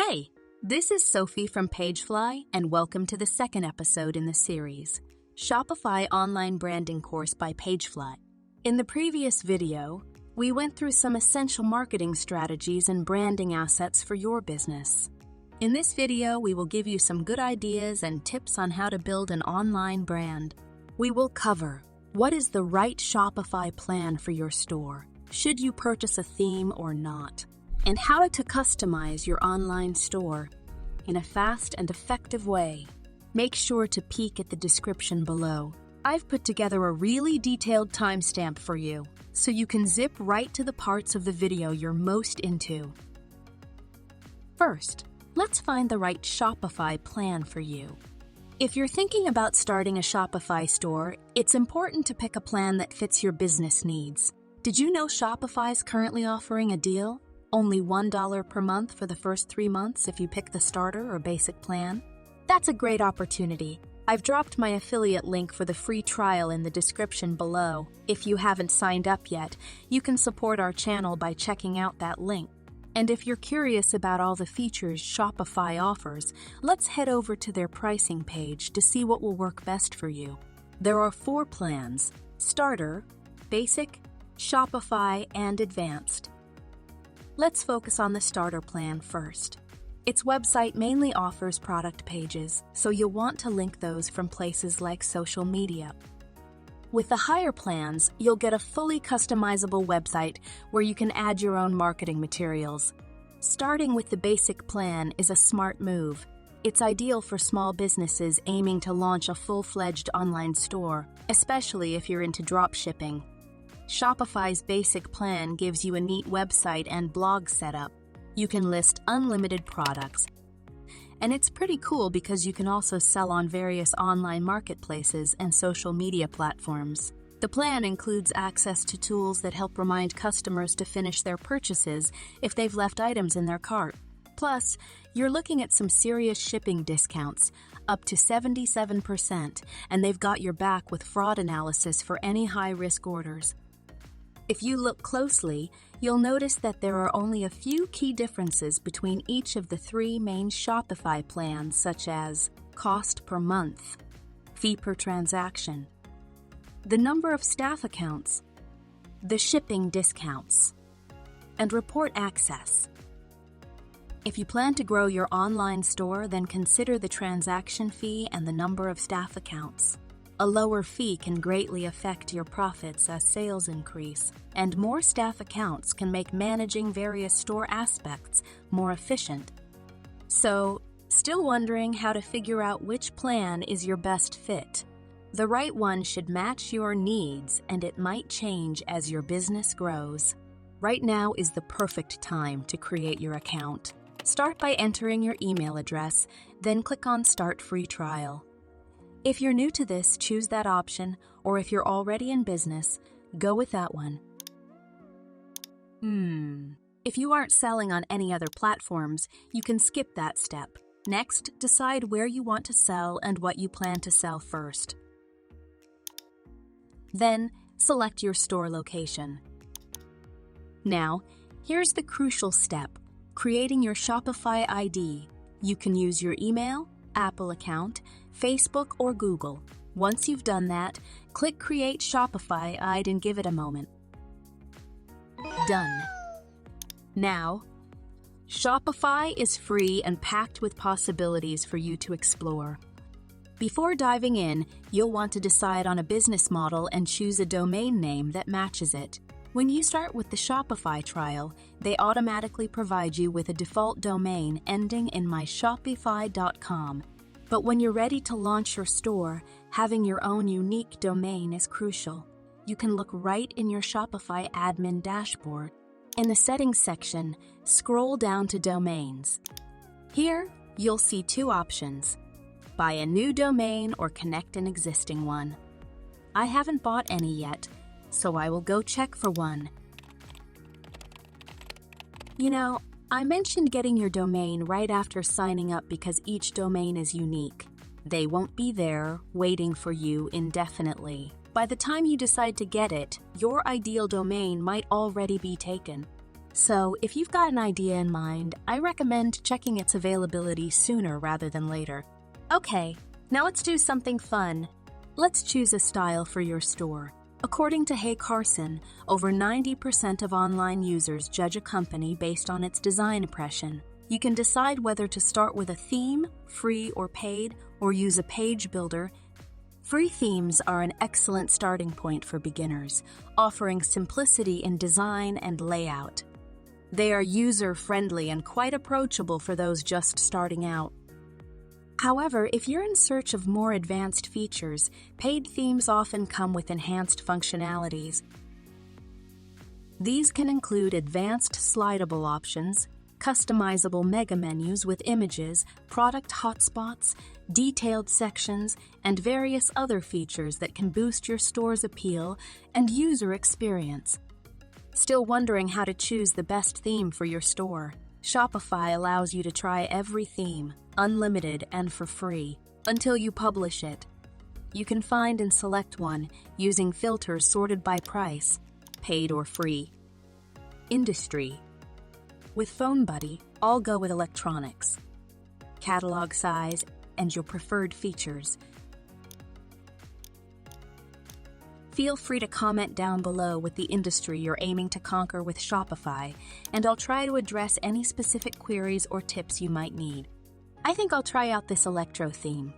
Hey, this is Sophie from PageFly, and welcome to the second episode in the series, Shopify Online Branding Course by PageFly. In the previous video, we went through some essential marketing strategies and branding assets for your business. In this video, we will give you some good ideas and tips on how to build an online brand. We will cover what is the right Shopify plan for your store, should you purchase a theme or not, and how to customize your online store in a fast and effective way. Make sure to peek at the description below. I've put together a really detailed timestamp for you, so you can zip right to the parts of the video you're most into. First, let's find the right Shopify plan for you. If you're thinking about starting a Shopify store, it's important to pick a plan that fits your business needs. Did you know Shopify is currently offering a deal? Only $1 per month for the first 3 months if you pick the starter or basic plan? That's a great opportunity. I've dropped my affiliate link for the free trial in the description below. If you haven't signed up yet, you can support our channel by checking out that link. And if you're curious about all the features Shopify offers, let's head over to their pricing page to see what will work best for you. There are 4 plans: Starter, Basic, Shopify, and Advanced. Let's focus on the Starter plan first. Its website mainly offers product pages, so you'll want to link those from places like social media. With the higher plans, you'll get a fully customizable website where you can add your own marketing materials. Starting with the basic plan is a smart move. It's ideal for small businesses aiming to launch a full-fledged online store, especially if you're into dropshipping. Shopify's basic plan gives you a neat website and blog setup. You can list unlimited products. And it's pretty cool because you can also sell on various online marketplaces and social media platforms. The plan includes access to tools that help remind customers to finish their purchases if they've left items in their cart. Plus, you're looking at some serious shipping discounts, up to 77%, and they've got your back with fraud analysis for any high-risk orders. If you look closely, you'll notice that there are only a few key differences between each of the 3 main Shopify plans, such as cost per month, fee per transaction, the number of staff accounts, the shipping discounts, and report access. If you plan to grow your online store, then consider the transaction fee and the number of staff accounts. A lower fee can greatly affect your profits as sales increase, and more staff accounts can make managing various store aspects more efficient. So, still wondering how to figure out which plan is your best fit? The right one should match your needs, and it might change as your business grows. Right now is the perfect time to create your account. Start by entering your email address, then click on Start Free Trial. If you're new to this, choose that option, or if you're already in business, go with that one. If you aren't selling on any other platforms, you can skip that step. Next, decide where you want to sell and what you plan to sell first. Then, select your store location. Now, here's the crucial step: creating your Shopify ID. You can use your email, Apple account, Facebook, or Google. Once you've done that, click Create Shopify ID and give it a moment. Done. Now, Shopify is free and packed with possibilities for you to explore. Before diving in, you'll want to decide on a business model and choose a domain name that matches it. When you start with the Shopify trial, they automatically provide you with a default domain ending in myshopify.com. But when you're ready to launch your store, having your own unique domain is crucial. You can look right in your Shopify admin dashboard. In the Settings section, scroll down to Domains. Here, you'll see 2 options: buy a new domain or connect an existing one. I haven't bought any yet, so I will go check for one. You know, I mentioned getting your domain right after signing up because each domain is unique. They won't be there, waiting for you indefinitely. By the time you decide to get it, your ideal domain might already be taken. So if you've got an idea in mind, I recommend checking its availability sooner rather than later. Okay, now let's do something fun. Let's choose a style for your store. According to Hey Carson, over 90% of online users judge a company based on its design impression. You can decide whether to start with a theme, free or paid, or use a page builder. Free themes are an excellent starting point for beginners, offering simplicity in design and layout. They are user-friendly and quite approachable for those just starting out. However, if you're in search of more advanced features, paid themes often come with enhanced functionalities. These can include advanced slidable options, customizable mega menus with images, product hotspots, detailed sections, and various other features that can boost your store's appeal and user experience. Still wondering how to choose the best theme for your store? Shopify allows you to try every theme, unlimited and for free, until you publish it. You can find and select one using filters sorted by price, paid or free. Industry. With PhoneBuddy, I'll go with electronics. Catalog size and your preferred features. Feel free to comment down below with the industry you're aiming to conquer with Shopify, and I'll try to address any specific queries or tips you might need. I think I'll try out this Electro theme.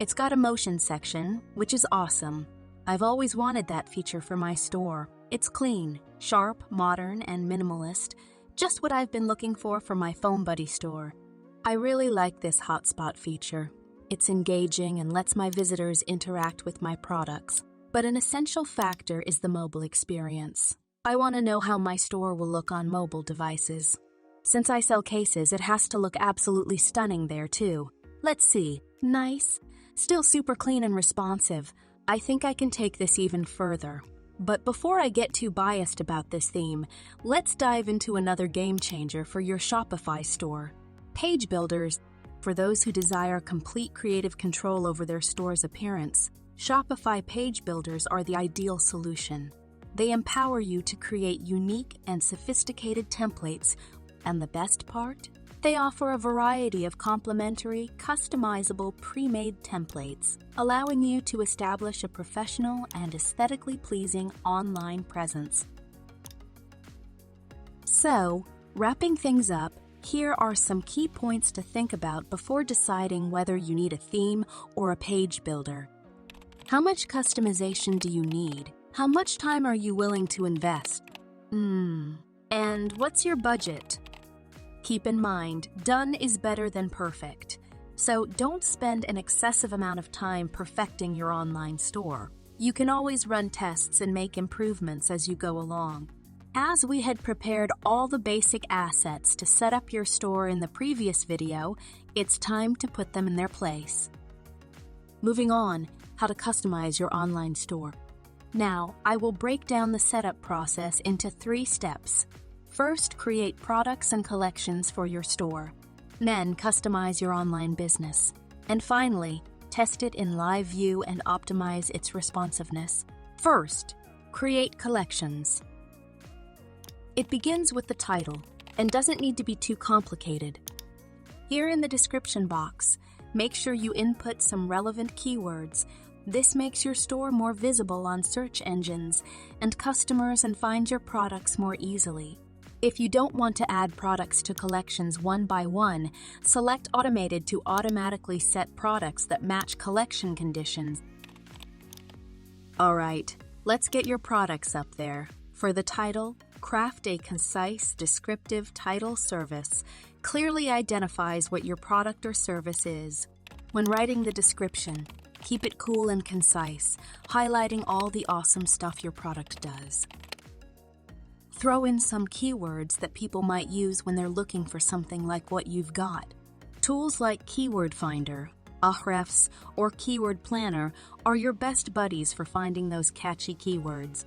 It's got a motion section, which is awesome. I've always wanted that feature for my store. It's clean, sharp, modern, and minimalist, just what I've been looking for my PhoneBuddy store. I really like this hotspot feature. It's engaging and lets my visitors interact with my products. But an essential factor is the mobile experience. I want to know how my store will look on mobile devices. Since I sell cases, it has to look absolutely stunning there too. Let's see. Nice. Still super clean and responsive. I think I can take this even further. But before I get too biased about this theme, let's dive into another game changer for your Shopify store. Page builders. For those who desire complete creative control over their store's appearance, Shopify page builders are the ideal solution. They empower you to create unique and sophisticated templates, and the best part? They offer a variety of complementary, customizable, pre-made templates, allowing you to establish a professional and aesthetically pleasing online presence. So, wrapping things up, here are some key points to think about before deciding whether you need a theme or a page builder. How much customization do you need? How much time are you willing to invest? And what's your budget? Keep in mind, done is better than perfect. So don't spend an excessive amount of time perfecting your online store. You can always run tests and make improvements as you go along. As we had prepared all the basic assets to set up your store in the previous video, it's time to put them in their place. Moving on, how to customize your online store. Now, I will break down the setup process into 3 steps. First, create products and collections for your store. Then, customize your online business. And finally, test it in live view and optimize its responsiveness. First, create collections. It begins with the title and doesn't need to be too complicated. Here in the description box, make sure you input some relevant keywords. This makes your store more visible on search engines and customers and find your products more easily. If you don't want to add products to collections one by one, select Automated to automatically set products that match collection conditions. Alright, let's get your products up there. For the title, craft a concise, descriptive title service. Clearly identifies what your product or service is. When writing the description, keep it cool and concise, highlighting all the awesome stuff your product does. Throw in some keywords that people might use when they're looking for something like what you've got. Tools like Keyword Finder, Ahrefs, or Keyword Planner are your best buddies for finding those catchy keywords.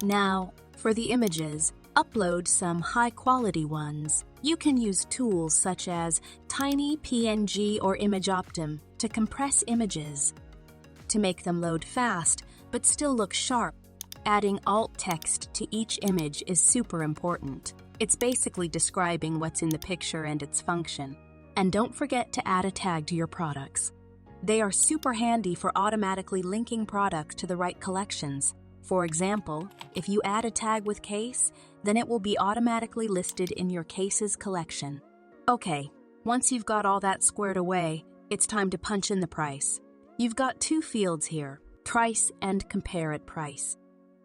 Now, for the images, upload some high-quality ones. You can use tools such as Tiny, PNG, or ImageOptim to compress images. To make them load fast, but still look sharp, Adding alt text to each image is super important. It's basically describing what's in the picture and its function. And don't forget to add a tag to your products. They are super handy for automatically linking products to the right collections. For example, if you add a tag with case, then it will be automatically listed in your cases collection. Okay, once you've got all that squared away, it's time to punch in the price. You've got two fields here, price and compare it price.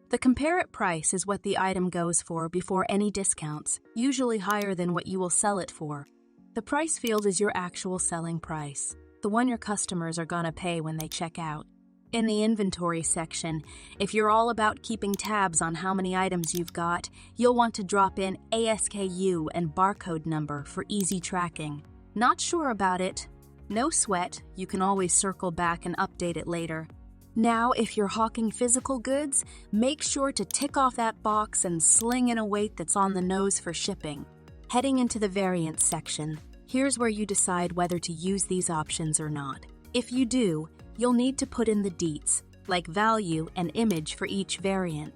The compare it price is what the item goes for before any discounts, usually higher than what you will sell it for. The price field is your actual selling price, the one your customers are gonna pay when they check out. In the inventory section, if you're all about keeping tabs on how many items you've got, you'll want to drop in ASKU and barcode number for easy tracking. Not sure about it? No sweat, you can always circle back and update it later. Now, if you're hawking physical goods, make sure to tick off that box and sling in a weight that's on the nose for shipping. Heading into the variants section, here's where you decide whether to use these options or not. If you do, you'll need to put in the deets, like value and image for each variant.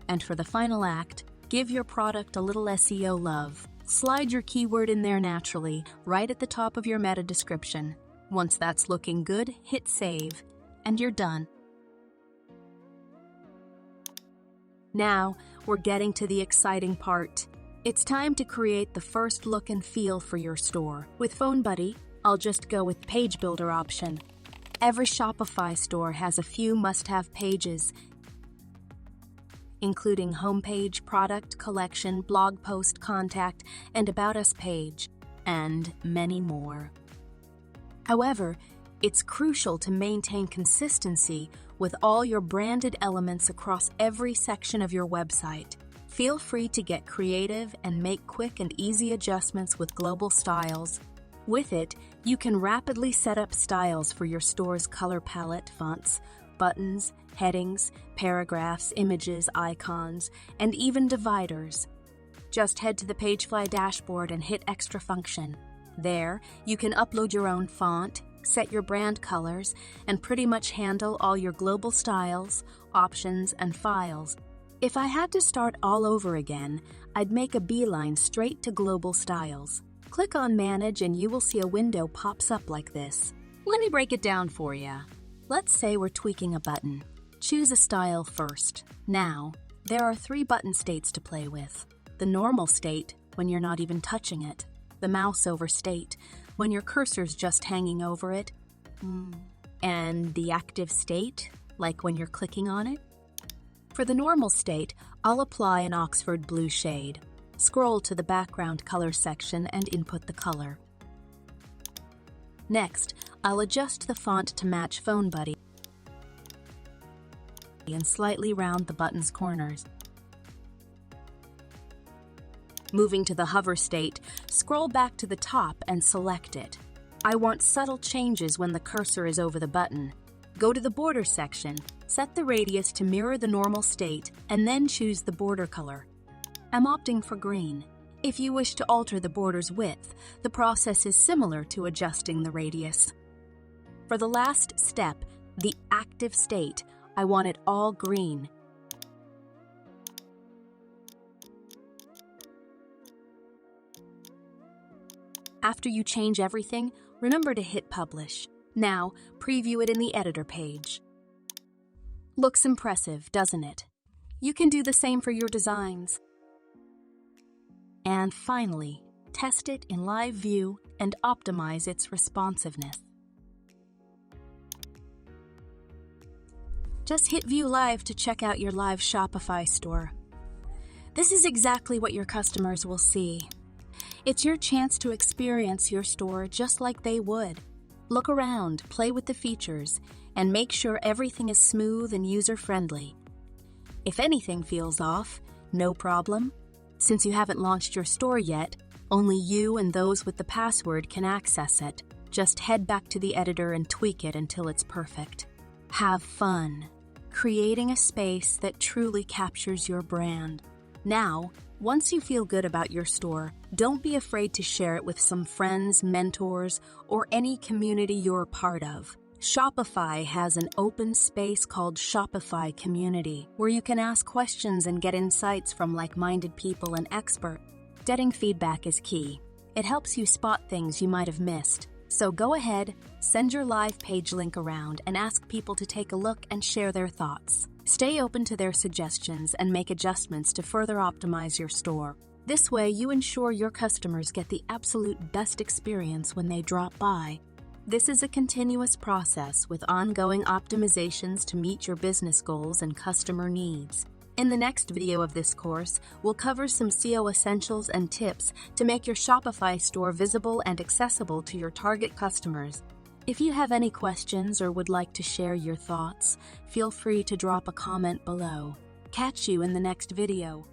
And for the final act, give your product a little SEO love. Slide your keyword in there naturally, right at the top of your meta description. Once that's looking good, hit save, and you're done. Now, we're getting to the exciting part. It's time to create the first look and feel for your store. With PhoneBuddy, I'll just go with Page Builder option. Every Shopify store has a few must-have pages, including homepage, product, collection, blog post, contact, and About Us page, and many more. However, it's crucial to maintain consistency with all your branded elements across every section of your website. Feel free to get creative and make quick and easy adjustments with global styles. With it, you can rapidly set up styles for your store's color palette, fonts, buttons, headings, paragraphs, images, icons, and even dividers. Just head to the PageFly dashboard and hit Extra Function. There, you can upload your own font, set your brand colors, and pretty much handle all your global styles, options, and files. If I had to start all over again, I'd make a beeline straight to global styles. Click on Manage and you will see a window pops up like this. Let me break it down for you. Let's say we're tweaking a button. Choose a style first. Now, there are 3 button states to play with. The normal state, when you're not even touching it. The mouse over state, when your cursor's just hanging over it. And the active state, like when you're clicking on it. For the normal state, I'll apply an Oxford blue shade. Scroll to the background color section and input the color. Next, I'll adjust the font to match PhoneBuddy and slightly round the button's corners. Moving to the hover state, scroll back to the top and select it. I want subtle changes when the cursor is over the button. Go to the border section, set the radius to mirror the normal state, and then choose the border color. I'm opting for green. If you wish to alter the border's width, the process is similar to adjusting the radius. For the last step, the active state, I want it all green. After you change everything, remember to hit Publish. Now, preview it in the editor page. Looks impressive, doesn't it? You can do the same for your designs. And finally, test it in live view and optimize its responsiveness. Just hit View Live to check out your live Shopify store. This is exactly what your customers will see. It's your chance to experience your store just like they would. Look around, play with the features, and make sure everything is smooth and user-friendly. If anything feels off, no problem. Since you haven't launched your store yet, only you and those with the password can access it. Just head back to the editor and tweak it until it's perfect. Have fun, creating a space that truly captures your brand. Now, once you feel good about your store, don't be afraid to share it with some friends, mentors, or any community you're a part of. Shopify has an open space called Shopify Community, where you can ask questions and get insights from like-minded people and experts. Getting feedback is key. It helps you spot things you might have missed. So go ahead, send your live page link around and ask people to take a look and share their thoughts. Stay open to their suggestions and make adjustments to further optimize your store. This way, you ensure your customers get the absolute best experience when they drop by. This is a continuous process with ongoing optimizations to meet your business goals and customer needs. In the next video of this course, we'll cover some SEO essentials and tips to make your Shopify store visible and accessible to your target customers. If you have any questions or would like to share your thoughts, feel free to drop a comment below. Catch you in the next video.